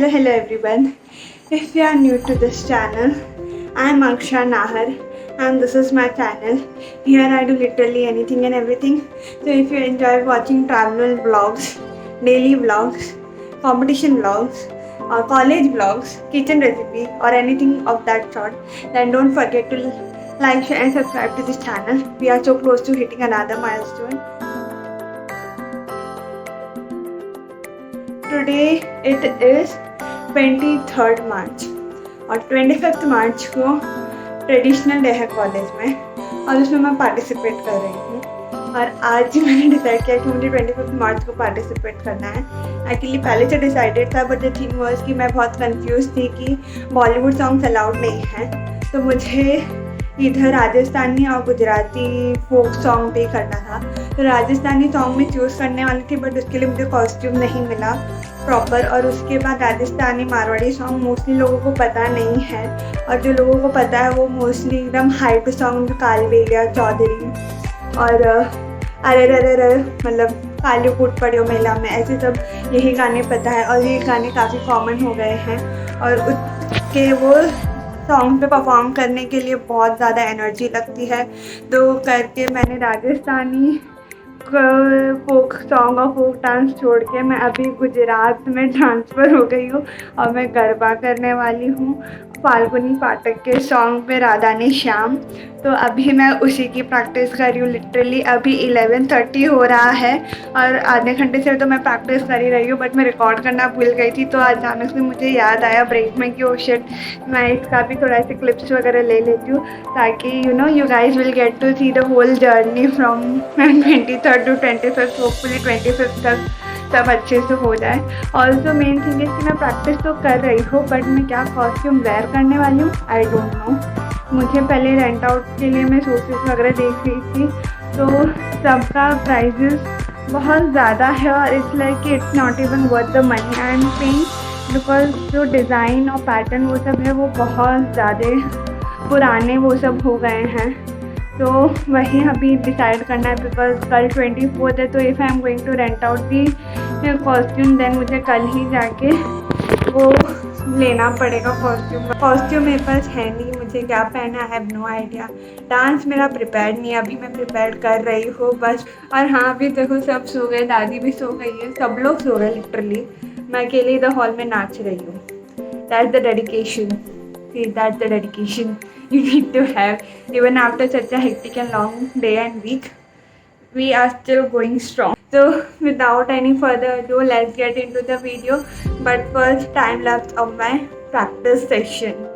Hello everyone. If you are new to this channel, I am Aksha Nahar and this is my channel. Here I do literally anything and everything. So if you enjoy watching travel vlogs, daily vlogs, competition vlogs, or college vlogs, kitchen recipe or anything of that sort, then don't forget to like, share and subscribe to this channel. We are so close to hitting another milestone. Today it is 23rd मार्च और 25th मार्च को traditional day है college में और उसमें मैं participate कर रही हूँ। और आज मैंने डिसाइड किया कि मुझे 25th मार्च को पार्टिसिपेट करना है। एक्चुअली पहले से डिसाइडेड था, बट द थिंग वाज कि मैं बहुत कंफ्यूज थी कि बॉलीवुड सॉन्ग्स अलाउड नहीं है, तो मुझे इधर राजस्थानी और गुजराती फोक सॉन्ग भी करना था। तो राजस्थानी सॉन्ग में चूज़ करने वाली थी, बट उसके लिए मुझे कॉस्ट्यूम नहीं मिला प्रॉपर। और उसके बाद राजस्थानी मारवाड़ी सॉन्ग मोस्टली लोगों को पता नहीं है, और जो लोगों को पता है वो मोस्टली एकदम हाइप सॉन्ग कालबेलिया चौधरी और अरे रे रे मतलब काली कूट पड़ियो मेला में, ऐसे सब यही गाने पता है। और ये गाने काफ़ी कॉमन हो गए हैं और उसके वो सॉन्ग पे परफॉर्म करने के लिए बहुत ज़्यादा एनर्जी लगती है। तो करके मैंने राजस्थानी फोक सॉन्ग और फोक डांस छोड़ के मैं अभी गुजरात में ट्रांसफ़र हो गई हूँ और मैं गरबा करने वाली हूँ फाल्गुनी पाठक के सॉन्ग पे राधा ने श्याम। तो अभी मैं उसी की प्रैक्टिस कर रही हूँ। लिटरली अभी 11:30 हो रहा है और आधे घंटे से तो मैं प्रैक्टिस कर ही रही हूँ, बट मैं रिकॉर्ड करना भूल गई थी। तो अचानक से मुझे याद आया ब्रेक में कि ओ शिट, मैं इसका भी थोड़ा ऐसे क्लिप्स वगैरह ले लेती हूँ ताकि you guys will get to see the whole journey from 23rd to 25th, hopefully 25th तक सब अच्छे से हो जाए। ऑल्सो मेन थिंग है कि मैं प्रैक्टिस तो कर रही हूँ, बट मैं क्या कॉस्ट्यूम वेयर करने वाली हूँ आई डोंट नो। मुझे पहले रेंट आउट के लिए मैं सोर्सेज वगैरह देख रही थी, तो सबका प्राइजेस बहुत ज़्यादा है और it's like it's not even worth the money I am paying, because जो डिज़ाइन और पैटर्न वो सब है वो बहुत ज़्यादा पुराने वो सब हो गए हैं। तो वही अभी डिसाइड करना है, बिकॉज कल 24th है। तो if I am going to rent out the costume, then मुझे कल ही जाके वो लेना पड़ेगा कॉस्ट्यूम मेरे पास है नहीं, मुझे क्या पहना है हैव नो आइडिया। डांस मेरा प्रिपेयर नहीं है, अभी मैं प्रिपेयर कर रही हूँ बस। और हाँ, अभी देखो सब सो गए, दादी भी सो गई है, सब लोग सो गए लिटरली। मैं अकेले इधर हॉल में नाच रही हूँ। That's the dedication, that's the dedication you need to have. Even after such a hectic and long day and week, we are still going strong. So without any further ado, let's get into the video. But first, time lapse of my practice session.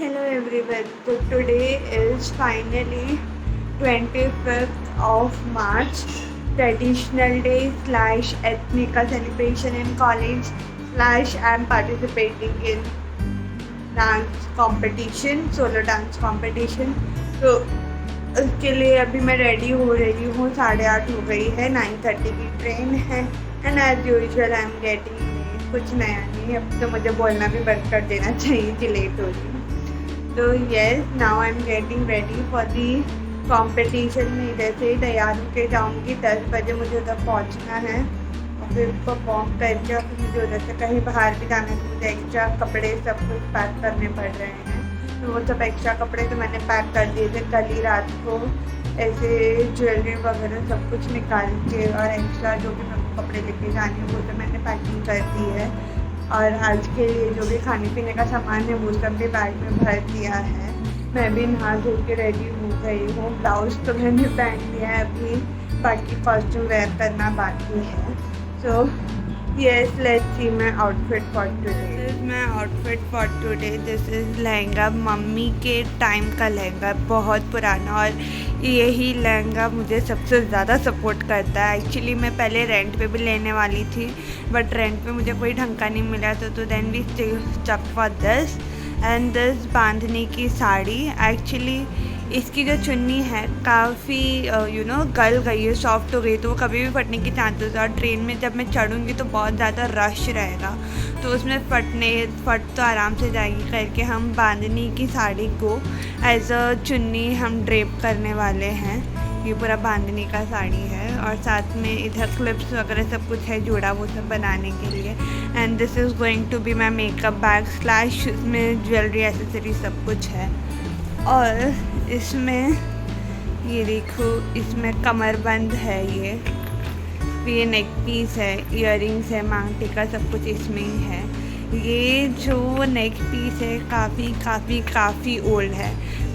Hello everyone. So today is finally 25th of March, traditional day slash ethnic celebration in college slash I'm participating in dance competition, solo dance competition. तो उसके लिए अभी मैं ready हो रही हूँ, 8:30 हो गई है, 9:30 की ट्रेन है and as usual I am getting late. कुछ नया नहीं, अब तो मुझे बोलना भी बंद कर देना चाहिए कि लेट हो रही हूँ। तो yes, now I am getting ready for the competition में जैसे ही तैयार होके जाऊँगी 10 बजे मुझे उधर पहुँचना है और फिर परफॉर्म करके और फिर मुझे उधर से कहीं बाहर भी जाना है। तो मुझे एक्स्ट्रा कपड़े सब कुछ पैक करने पड़ रहे हैं, तो वो सब एक्स्ट्रा कपड़े तो मैंने पैक कर दिए थे कल ही रात को, ऐसे ज्वेलरी वगैरह सब कुछ निकाल के, और एक्स्ट्रा जो भी मेरे को कपड़े लेके जाने हैं वो तो मैंने पैकिंग कर दी है। और आज के लिए जो भी खाने पीने का सामान है वो सब भी बैग में भर दिया है। मैं भी नहा धो के रेडी हो गई हूँ। ब्लाउज तो मैंने पहन लिया है, अभी बाकी कॉस्ट्यूम वेयर करना बाकी है। सो yes, let's see my outfit for today. This is my outfit for today. This is lehenga, mummy के टाइम का लहंगा, बहुत पुराना, और यही लहंगा मुझे सबसे ज़्यादा सपोर्ट करता है। एक्चुअली मैं पहले रेंट पे भी लेने वाली थी, बट रेंट पे मुझे कोई ढंग का नहीं मिला, तो then we stuck for this. And this बांधने की साड़ी, एक्चुअली इसकी जो चुन्नी है काफ़ी गल गई है, सॉफ्ट हो गई, तो वो कभी भी फटने की चांसेस है। और ट्रेन में जब मैं चढ़ूँगी तो बहुत ज़्यादा रश रहेगा, तो उसमें फट तो आराम से जाएगी करके हम बांधनी की साड़ी को एज अ चुन्नी हम ड्रेप करने वाले हैं। ये पूरा बांधनी का साड़ी है, और साथ में इधर क्लिप्स वगैरह सब कुछ है जोड़ा, वो सब बनाने के लिए। And this is going to be my makeup bag slash, इसमें ज्वेलरी एसेसरी सब कुछ है। और इसमें ये देखो, इसमें कमरबंद है, ये नेक पीस है, इयररिंग्स है, मांग टीका, सब कुछ इसमें ही है। ये जो नेक पीस है काफ़ी ओल्ड है,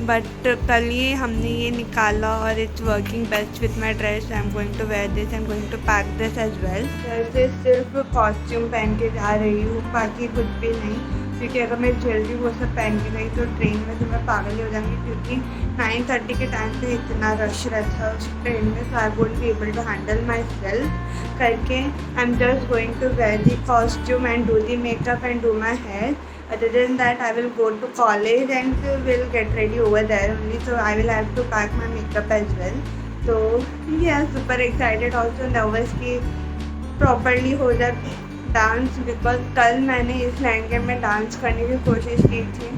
बट कल ये हमने ये निकाला और it's working best with my dress. I am going to wear this, I am going to pack this as well. जैसे सिर्फ कॉस्ट्यूम पहन के जा रही हूँ, बाकी कुछ भी नहीं, क्योंकि अगर मैं ज्वेलरी वो सब पहन के गई तो ट्रेन में तो मैं पागल हो जाऊँगी, क्योंकि 9:30 के टाइम पे इतना रश रहता है उस ट्रेन में, so I won't be able to handle myself करके। I am just going to wear the costume and do the makeup and do my hair. Other than that, I will go to college and will get ready over there only, so I will have to pack my makeup as well. So yeah, super excited, also nervous कि properly हो जाए dance, because कल मैंने इस लहंगे में dance करने की कोशिश की थी,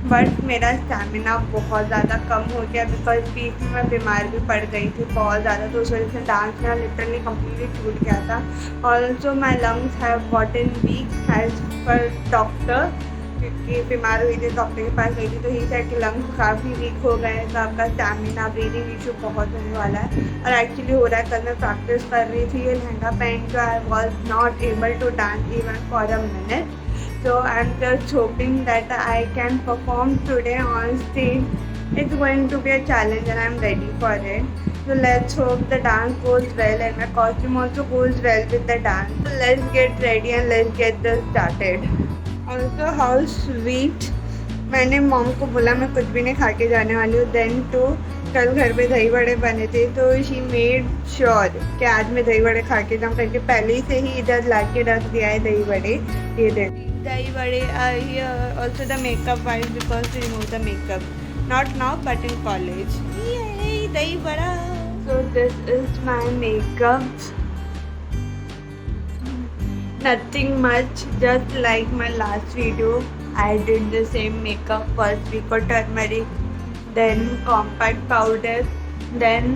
बट मेरा स्टैमिना बहुत ज़्यादा कम हो गया, बिकॉज बीच में मैं बीमार भी पड़ गई थी बहुत ज़्यादा, तो उस वजह से डांस मेरा लिटरली कम्प्लीटली टूट गया था। Also my lungs have gotten weak as per doctor, क्योंकि बीमार हुई थी, डॉक्टर के पास गई थी, तो ही सेड कि लंग्स काफ़ी वीक हो गए हैं, तो आपका स्टैमिना ब्रीदिंग इशू बहुत होने वाला है। और एक्चुअली हो रहा है, कल मैं प्रैक्टिस कर रही थी ये लहंगा पहन के, I was not able to dance even for a minute, so I'm just hoping that I can perform today on stage. It's going to be a challenge and I'm ready for it. So let's hope the dance goes well and my costume also goes well with the dance. So let's get ready and let's get this started. Also how sweet, मैंने mom को बोला मैं कुछ भी नहीं खा के जाने वाली हूँ, देन टू कल घर पे दही बड़े बने थे, तो शी मेड श्योर कि आज मैं दही बड़े खा के जाऊँ करके पहले से ही इधर ला के रख दिया है दही बड़े। ये दही बड़े are here, also the makeup wise because to remove the makeup, not now but in college. Yay, dahi bada. So this is my makeup, nothing much, just like my last video. I did the same makeup, first we got turmeric, then compact powder, then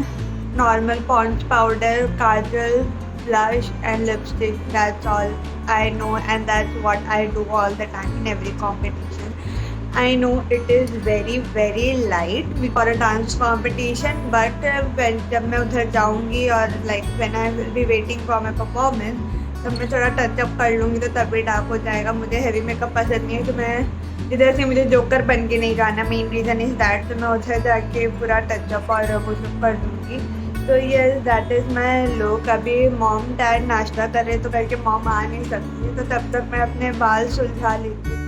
normal Pond's powder, kajal, blush and lipstick. That's all I know and that's what I do all the time in every competition. I know it is very very light for a dance competition, but when जब मैं उधर जाऊँगी और like when I will be waiting for my performance, तब मैं थोड़ा touch-up कर लूँगी तो तभी डार्क हो जाएगा। मुझे हैवी मेकअप पसंद नहीं है, तो मैं इधर से मुझे जोकर बन के नहीं जाना, मेन रीज़न इज़ दैट। तो मैं उधर जाके पूरा टचअप और वो सब कर दूँगी। तो ये दैट इज़ माई लुक। अभी मॉम डैड नाश्ता कर रहे तो करके मॉम आ नहीं सकती, तो तब तक मैं अपने बाल सुलझा लेती थी।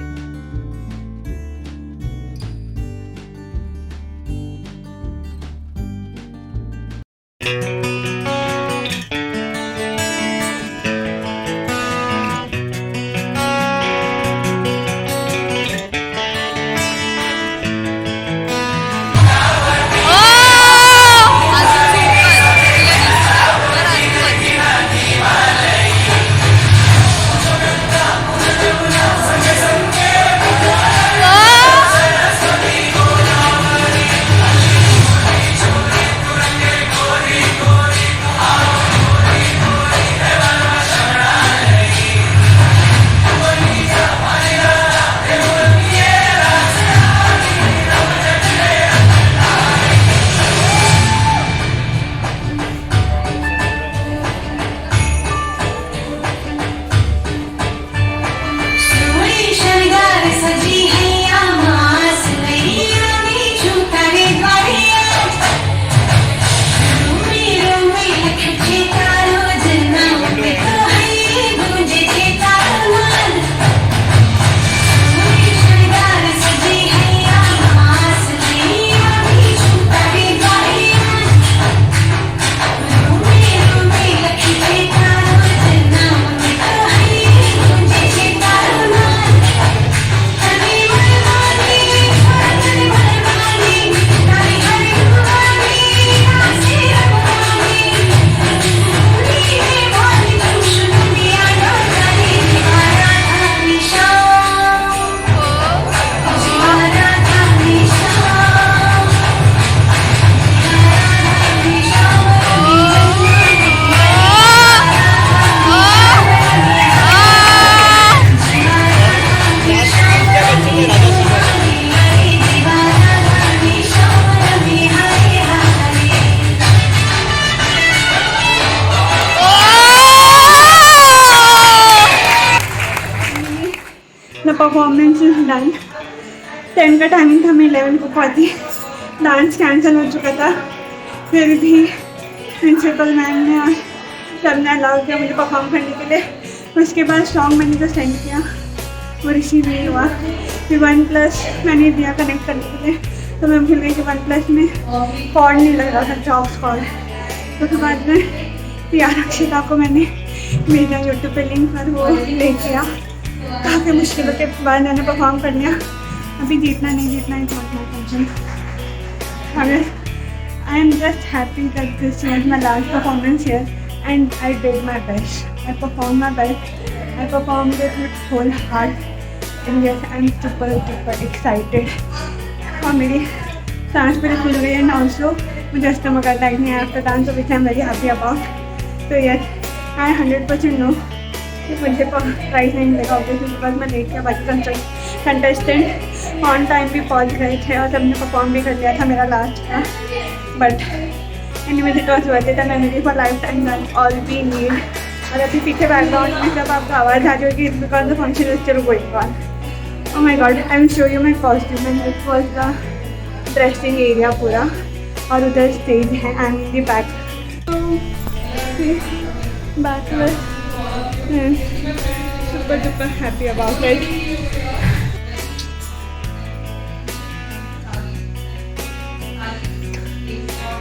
Performance is done. 10 का टाइमिंग था, मैं 11 को पहुंची। डांस कैंसिल हो चुका था, फिर भी प्रिंसिपल मैम ने और सब ने अलाउ किया मुझे परफॉर्म करने के लिए। उसके बाद सॉन्ग मैंने जो सेंड किया वो रिसीव नहीं हुआ। फिर 1+ मैंने दिया कनेक्ट करने के लिए, तो मैं भूल गई कि 1+ में कॉल नहीं लग रहा था, जॉब्स कॉल। तो फिर बाद में प्यार अक्षिता को मैंने भेजा यूट्यूब पे लिंक, पर वो ले किया। काफ़ी मुश्किलों के बाद मैंने परफॉर्म कर लिया। अभी जीतना नहीं जीतना इज नॉट माय टेंशन। अगर I am just happy that this was my last performance here and I did my best. I perform my best, I perform it with whole heart and yes I am super excited. और मेरी सांस पूरी खुल गई and also मुझे stomach attack नहीं आया after dance, which I am very happy about. तो यस आई 100% नो कि मुझे प्राइज़ नहीं मिलेगा ऑब्वियसली, बिकॉज मैं लेट किया। बाकी कंटेस्टेंट ऑन टाइम भी पहुंच गए थे और सबने परफॉर्म भी कर लिया था, मेरा लास्ट था। But anyways it was worth it, memory for life time that all we need. और अभी पीछे बैकग्राउंड में जब आपको आवाज़ आ रही होगी, it's because the function is still going on. Oh my God, I will show you my costume and this was the dressing area पूरा, और उधर स्टेज है। I am in the back, back में super duper happy about it.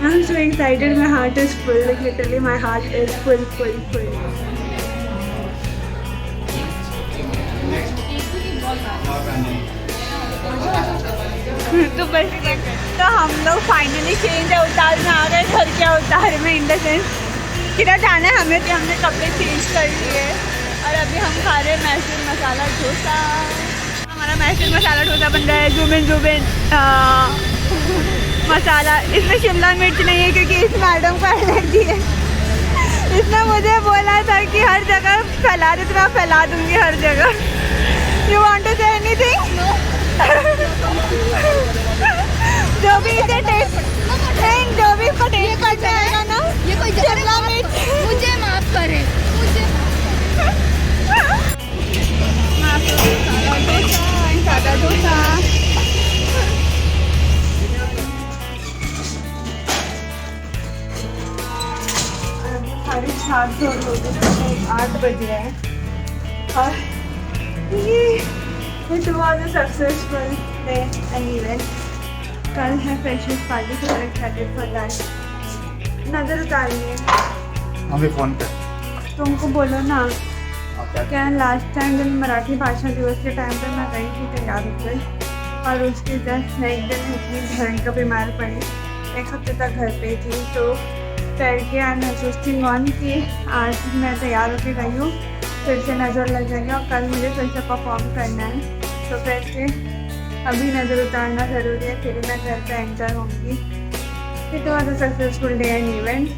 I'm so excited, my heart is full, like literally my heart is full. तो बस तो हम लोग फाइनली चेंज अवतार में आ गए, घर के अवतार में, इन द सेंस किधर जाना है हमें, तो हमने कपड़े चेंज कर लिए और अभी हम खा रहे हैं मैसूर मसाला डोसा। हमारा मैसूर मसाला डोसा बन रहा है जुबिन मसाला। इसमें शिमला मिर्च नहीं है क्योंकि इस मैडम को एलर्जी है। इसने मुझे बोला था कि हर जगह फैला दे, तो मैं फैला दूँगी हर जगह। You want to say anything? जो भी इसे टेस्ट नहीं, जो भी इसको टेस्ट करना है ना, ये कोई शिमला मिर्च मुझे माफ करे, मुझे सादा डोसा। साढ़े 7 हो गए, 8 बज रहे हैं और ये it was a successful day and event. कल है फ्रेशर्स पार्टी, तो एक्साइटेड फॉर दैट। नजर उतारनी है हमें फ़ोन कर, तुमको बोलो ना क्या। लास्ट टाइम जब मराठी भाषा दिवस के टाइम पे मैं गई थी तैयार होकर, और उसके जस्ट नेक्स्ट दिन इतनी भयंकर बीमार पड़ी, 1 हफ्ते तक घर पे थी। तो करके आई एम सोचिंग ऑन कि आज मैं तैयार होकर गई हूँ, फिर से नज़र लग जाएगी और कल मुझे फिर से परफॉर्म करना है। तो फिर से अभी नज़र उतारना ज़रूरी है, फिर मैं घर पे एंटर होंगी। It was a successful day and event.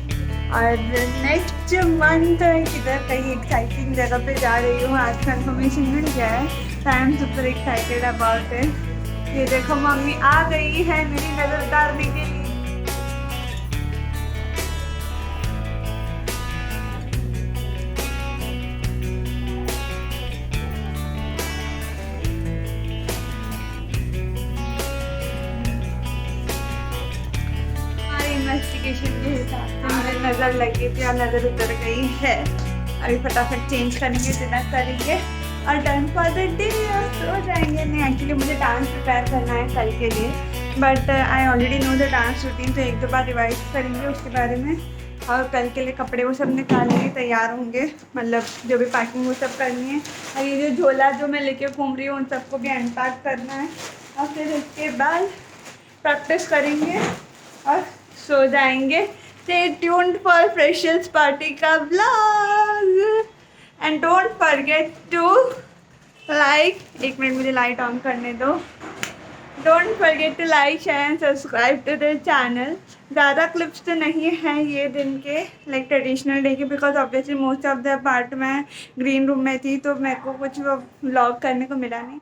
और नेक्स्ट मंथ किधर कहीं एक्साइटिंग जगह पे जा रही हूँ, आज कंफर्मेशन मिल गया है, तो आई am super excited about it. ये देखो मम्मी आ गई है मेरी नज़र उतारने के लिए। इन्वेस्टिगेशन के हिसाब से मुझे नज़र लगी थी और नज़र उतर गई है। अभी फटाफट चेंज करेंगे, डिनर करेंगे और done for the day so जाएंगे। नहीं, एक्चुअली मुझे डांस प्रिपेयर करना है कल के लिए, but I already know the dance routine, तो 1-2 बार रिवाइज करेंगे उसके बारे में। और कल के लिए कपड़े वो सब निकालेंगे, तैयार होंगे, मतलब जो भी पैकिंग वो सब करनी है। और ये जो झोला जो मैं लेके घूम रही हूँ उन सबको भी अनपैक करना है, और फिर उसके बाद प्रैक्टिस करेंगे और सो जाएंगे। Stay tuned for freshers party का vlog and don't forget to like, 1 minute मुझे लाइट ऑन करने दो। Don't forget to like, share and subscribe to the channel. ज़्यादा क्लिप्स तो नहीं हैं ये दिन के, लाइक ट्रेडिशनल डे के, because obviously most of the part मैं ग्रीन रूम में थी, तो मेरे को कुछ व्लॉग करने को मिला नहीं।